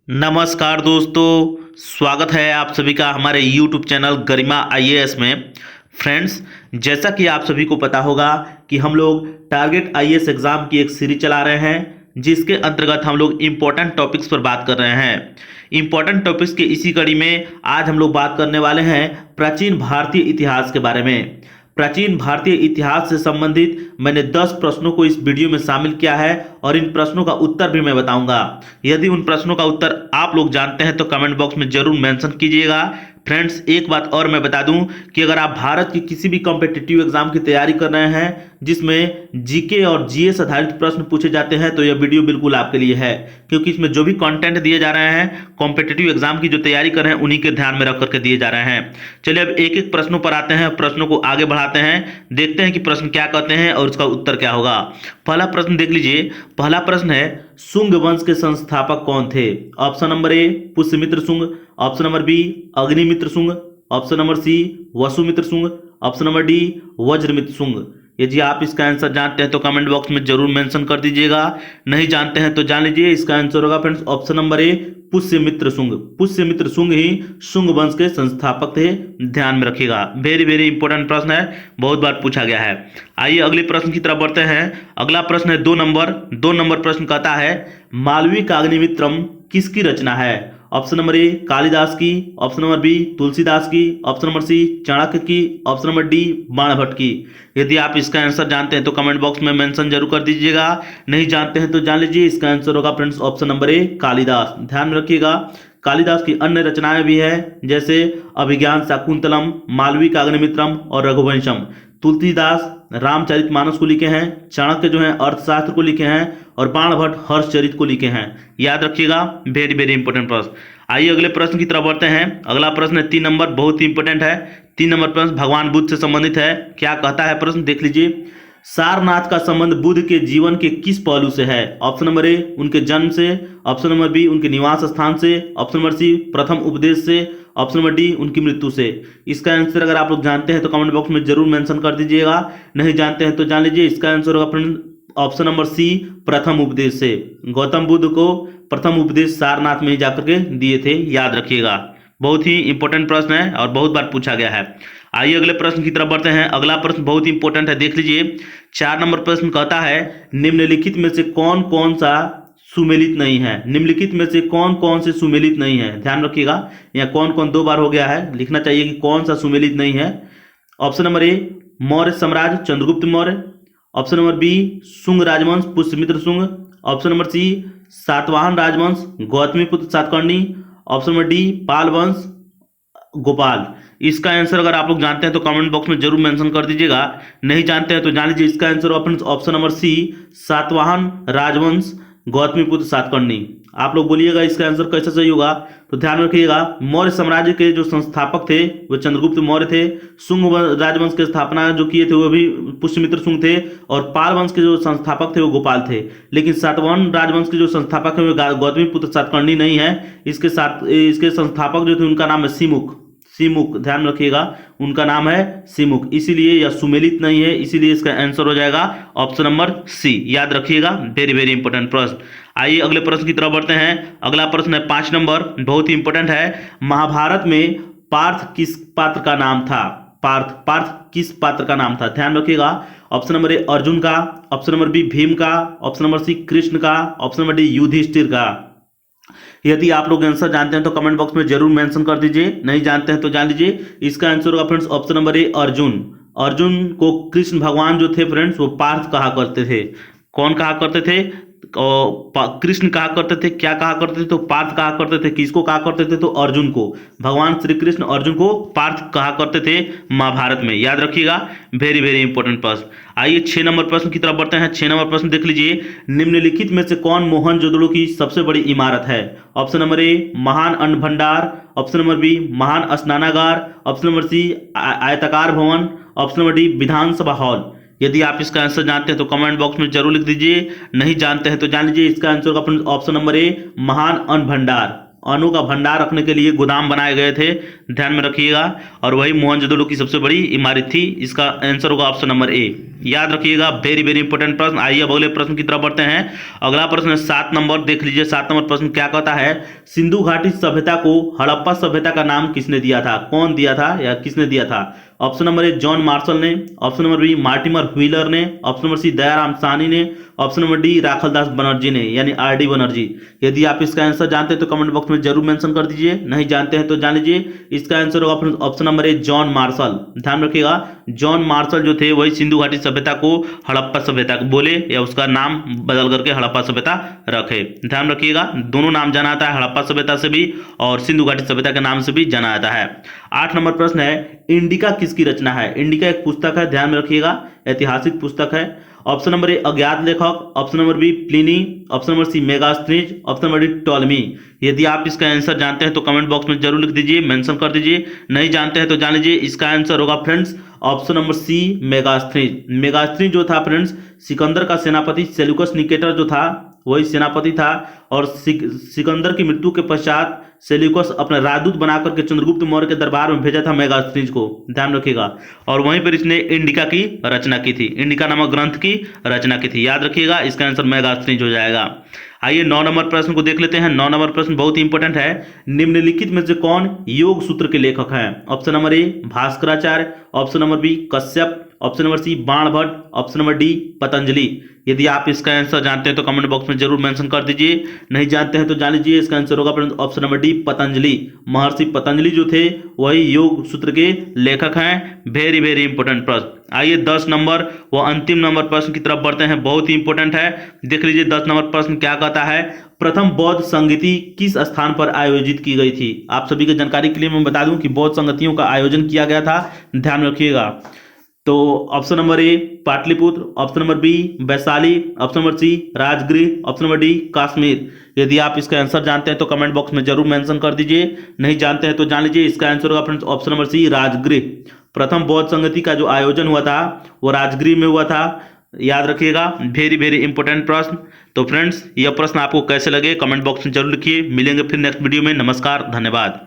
नमस्कार दोस्तों, स्वागत है आप सभी का हमारे YouTube चैनल गरिमा आईएएस में। फ्रेंड्स, जैसा कि आप सभी को पता होगा कि हम लोग टारगेट आईएएस एग्जाम की एक सीरीज चला रहे हैं, जिसके अंतर्गत हम लोग इम्पोर्टेंट टॉपिक्स पर बात कर रहे हैं। इम्पोर्टेंट टॉपिक्स के इसी कड़ी में आज हम लोग बात करने वाले हैं प्राचीन भारतीय इतिहास के बारे में। प्राचीन भारतीय इतिहास से संबंधित मैंने 10 प्रश्नों को इस वीडियो में शामिल किया है और इन प्रश्नों का उत्तर भी मैं बताऊंगा। यदि उन प्रश्नों का उत्तर आप लोग जानते हैं तो कमेंट बॉक्स में जरूर मेंशन कीजिएगा। फ्रेंड्स, एक बात और मैं बता दूं कि अगर आप भारत की किसी भी कॉम्पिटिटिव एग्जाम की तैयारी कर रहे हैं जिसमें जीके और जीएस आधारित प्रश्न पूछे जाते हैं तो यह वीडियो बिल्कुल आपके लिए है, क्योंकि इसमें जो भी कंटेंट दिए जा रहे हैं कॉम्पिटिटिव एग्जाम की जो तैयारी कर रहे हैं उन्हीं के ध्यान में रख करके दिए जा रहे हैं। चलिए अब एक एक प्रश्नों पर आते हैं, प्रश्नों को आगे बढ़ाते हैं, देखते हैं कि प्रश्न क्या कहते हैं और उसका उत्तर क्या होगा। पहला प्रश्न देख लीजिए। पहला प्रश्न है, शुंग वंश के संस्थापक कौन थे? Option number A Pushyamitra Shunga, option number B Agnimitra Shunga, option number C Vasumitra Shunga, option number D Vajramitra Shunga. यदि आप इसका आंसर जानते हैं तो कमेंट बॉक्स में जरूर मेंशन कर दीजिएगा, नहीं जानते हैं तो जान लीजिए इसका आंसर होगा friends option number A Pushyamitra Shunga. Pushyamitra Shunga ही शुंग वंश के संस्थापक थे, ध्यान में रखिएगा। वेरी वेरी इंपॉर्टेंट प्रश्न है, बहुत बार पूछा गया है। आइए अगले प्रश्न की तरफ बढ़ते हैं। अगला प्रश्न है 2 नंबर प्रश्न कहता है, मालवी काग्निमित्रम किसकी रचना है? ऑप्शन नंबर ए कालिदास की, ऑप्शन नंबर बी तुलसीदास की, ऑप्शन नंबर सी चाणक्य की, ऑप्शन नंबर डी बाणभट्ट की। यदि आप इसका आंसर जानते हैं तो कमेंट बॉक्स में मेंशन जरूर कर दीजिएगा, नहीं जानते हैं तो जान लीजिए इसका आंसर होगा फ्रेंड्स ऑप्शन नंबर ए कालिदास। ध्यान में रखिएगा, कालिदास की अन्य रचनाएं भी है जैसे अभिज्ञान शाकुंतलम, मालवी काग्निमित्रम और रघुवंशम। तुलसीदास रामचरितमानस को लिखे हैं, चाणक्य जो है अर्थशास्त्र को लिखे हैं और बाणभट्ट हर्षचरित को लिखे हैं। याद रखिएगा, वेरी वेरी इंपॉर्टेंट प्रश्न। आइए अगले प्रश्न की तरफ बढ़ते हैं। अगला प्रश्न है 3 नंबर, बहुत ही इंपॉर्टेंट है। 3 नंबर प्रश्न भगवान बुद्ध से संबंधित है। क्या कहता है प्रश्न देख लीजिए। सारनाथ का संबंध बुद्ध के जीवन के किस पहलू से है? ऑप्शन नंबर ए उनके जन्म से, ऑप्शन नंबर बी उनके निवास स्थान से, ऑप्शन नंबर सी प्रथम उपदेश से, ऑप्शन नंबर डी उनकी मृत्यु से। इसका आंसर अगर आप लोग जानते हैं तो कमेंट बॉक्स में जरूर मेंशन कर दीजिएगा, नहीं जानते हैं तो जान लीजिए इसका आंसर होगा फ्रेंड ऑप्शन नंबर सी प्रथम उपदेश से। गौतम बुद्ध को प्रथम उपदेश सारनाथ में ही जाकर के दिए थे, याद रखिएगा। बहुत ही इंपॉर्टेंट प्रश्न है और बहुत बार पूछा गया है। आइए अगले प्रश्न की तरफ बढ़ते हैं। अगला प्रश्न बहुत ही इंपॉर्टेंट है, देख लीजिए। 4 नंबर प्रश्न कहता है, निम्नलिखित में से कौन कौन सा सुमेलित नहीं है? निम्नलिखित में से कौन कौन से सुमेलित नहीं है? ध्यान रखिएगा, यहाँ कौन कौन 2 बार हो गया है, लिखना चाहिए कि कौन सा सुमेलित नहीं है। ऑप्शन नंबर ए मौर्य साम्राज्य Chandragupta Maurya, option number B Shunga राजवंश Pushyamitra Shunga, option number C Satavahana राजवंश Gautamiputra Satakarni, option number D Pala वंश गोपाल। इसका आंसर अगर आप लोग जानते हैं तो कमेंट बॉक्स में जरूर मेंशन कर दीजिएगा, नहीं जानते हैं तो जान लीजिए इसका answer option number C Satavahana राजवंश गौतमीपुत्र सातकर्णी। आप लोग बोलिएगा इसका आंसर कैसे सही होगा, तो ध्यान रखिएगा। मौर्य साम्राज्य के जो संस्थापक थे वो चंद्रगुप्त मौर्य थे। शुंग राजवंश के स्थापना जो किए थे वो भी पुष्यमित्र शुंग थे और पाल वंश के जो संस्थापक थे वो गोपाल थे। लेकिन सातवाहन राजवंश के जो संस्थापक है वो गौतमीपुत्र सातकर्णी नहीं है। इसके संस्थापक जो थे उनका नाम है सीमुख। ध्यान रखिएगा, उनका नाम है सीमुख, इसीलिए यह सुमेलित नहीं है, इसीलिए इसका आंसर हो जाएगा ऑप्शन नंबर सी। याद रखिएगा, वेरी वेरी इंपॉर्टेंट प्रश्न। आइए अगले प्रश्न की तरफ बढ़ते हैं। अगला प्रश्न है 5 नंबर, बहुत ही इंपॉर्टेंट है। महाभारत में पार्थ किस पात्र का नाम था? पार्थ किस पात्र का नाम था? ध्यान रखिएगा। ऑप्शन नंबर ए अर्जुन का, ऑप्शन नंबर बी भीम का, ऑप्शन नंबर सी कृष्ण का, ऑप्शन नंबर डी युधिष्ठिर का। यदि आप लोग आंसर जानते हैं तो कमेंट बॉक्स में जरूर मेंशन कर दीजिए, नहीं जानते हैं तो जान लीजिए इसका आंसर होगा फ्रेंड्स ऑप्शन नंबर ए अर्जुन। अर्जुन को कृष्ण भगवान जो थे फ्रेंड्स वो पार्थ कहा करते थे। कौन कहा करते थे? कृष्ण कहा करते थे। क्या कहा करते थे? तो पार्थ कहा करते थे। किसको कहा करते थे? तो अर्जुन को। भगवान श्री कृष्ण अर्जुन को पार्थ कहा करते थे महाभारत में, याद रखिएगा, वेरी वेरी इंपॉर्टेंट प्रश्न। आइए 6 नंबर प्रश्न की तरफ बढ़ते हैं। 6 नंबर प्रश्न देख लीजिए। निम्नलिखित में से कौन मोहनजोदड़ो की सबसे बड़ी इमारत है? ऑप्शन नंबर ए महान अन्न भंडार, ऑप्शन नंबर बी महान स्नानागार, ऑप्शन नंबर सी आयताकार भवन, ऑप्शन नंबर डी विधानसभा हॉल। यदि आप इसका आंसर जानते हैं तो कमेंट बॉक्स में जरूर लिख दीजिए, नहीं जानते हैं तो जान लीजिए इसका आंसर होगा ऑप्शन नंबर ए महान अन्न भंडार। अणु का भंडार रखने के लिए गोदाम बनाए गए थे, ध्यान में रखिएगा। और वही मोहनजोदड़ो की सबसे बड़ी इमारत थी। इसका आंसर होगा ऑप्शन नंबर ए, याद रखिएगा। वेरी वेरी इंपॉर्टेंट प्रश्न। आइए अब अगले प्रश्न की तरफ बढ़ते हैं। अगला प्रश्न है 7 नंबर, देख लीजिए 7 नंबर प्रश्न क्या कहता है। सिंधु घाटी सभ्यता को हड़प्पा सभ्यता का नाम किसने दिया था? कौन दिया था या किसने दिया था? Option number A John Marshall ने, option number B Mortimer Wheeler ने, option number C Dayaram Sahni ने, option number D Rakhaldas Banerji ने, यानी आर डी बनर्जी। यदि आप इसका आंसर जानते हैं तो कमेंट बॉक्स में जरूर मेंशन कर दीजिए, नहीं जानते हैं तो जान लीजिए। इसका आंसर होगा option number A John martial. ध्यान रखिएगा, जॉन मार्शल जो थे वही सिंधु घाटी सभ्यता को हड़प्पा सभ्यता बोले या उसका नाम बदल करके हड़प्पा सभ्यता रखे। ध्यान रखिएगा, दोनों नाम जाना आता है, हड़प्पा सभ्यता से भी और सिंधु घाटी सभ्यता के नाम से भी जाना आता है। 8 नंबर प्रश्न है इंडिका किसकी रचना है? इंडिका एक पुस्तक है, ध्यान में रखिएगा, ऐतिहासिक पुस्तक है। ऑप्शन नंबर ए अज्ञात लेखक, option number B Pliny, option number C Megasthenes, option number D Ptolemy. यदि आप इसका आंसर जानते हैं तो कमेंट बॉक्स में जरूर लिख दीजिए, मेंशन कर दीजिए, नहीं जानते हैं तो जान लीजिए। इसका आंसर होगा friends option number C Megasthenes. Megasthenes जो था फ्रेंड्स सिकंदर का सेनापति, सेल्यूकस निकेटर जो था वही सेनापति था। और सिकंदर की मृत्यु के पश्चात सेल्यूकस अपना राजदूत बनाकर के चंद्रगुप्त मौर्य के दरबार में भेजा था मेगास्थनीज को, ध्यान रखिएगा। और वहीं पर इसने इंडिका की रचना की थी, इंडिका नामक ग्रंथ की रचना की थी, याद रखिएगा। इसका आंसर मेगास्थनीज हो जाएगा। आइए 9 नंबर प्रश्न को देख लेते हैं। 9 नंबर प्रश्न बहुत ही इंपॉर्टेंट है। निम्नलिखित में से कौन योग सूत्र के लेखक हैं? Option number A Bhaskaracharya, option number B Kashyap, option number C Banabhatta, option number D Patanjali. यदि आप इसका आंसर जानते हैं तो कमेंट बॉक्स में जरूर मेंशन कर दीजिए, नहीं जानते हैं तो जान लीजिए। इसका आंसर होगा ऑप्शन नंबर डी पतंजलि। महर्षि पतंजलि जो थे वही योग सूत्र के लेखक हैं। वेरी वेरी इंपॉर्टेंट प्रश्न। आइए 10 नंबर व अंतिम नंबर प्रश्न की तरफ बढ़ते हैं, बहुत ही इंपॉर्टेंट है। देख लीजिए 10 नंबर प्रश्न क्या कहता है। प्रथम बौद्ध संगति किस स्थान पर आयोजित की गई थी? आप सभी की जानकारी के लिए मैं बता दूं कि बौद्ध संगतियों का आयोजन किया गया था, ध्यान रखिएगा। तो option number A Pataliputra, option number B Vaishali, option number C Rajgriha, option number D Kashmir. यदि आप इसका आंसर जानते हैं तो कमेंट बॉक्स में जरूर मेंशन कर दीजिए, नहीं जानते हैं तो जान लीजिए। इसका आंसर होगा friends option number C Rajgriha. प्रथम बौद्ध संगति का जो आयोजन हुआ था वो राजगृह में हुआ था, याद रखिएगा। वेरी वेरी इंपॉर्टेंट प्रश्न। तो फ्रेंड्स यह प्रश्न आपको कैसे लगे कमेंट बॉक्स में जरूर लिखिए। मिलेंगे फिर नेक्स्ट वीडियो में। नमस्कार, धन्यवाद।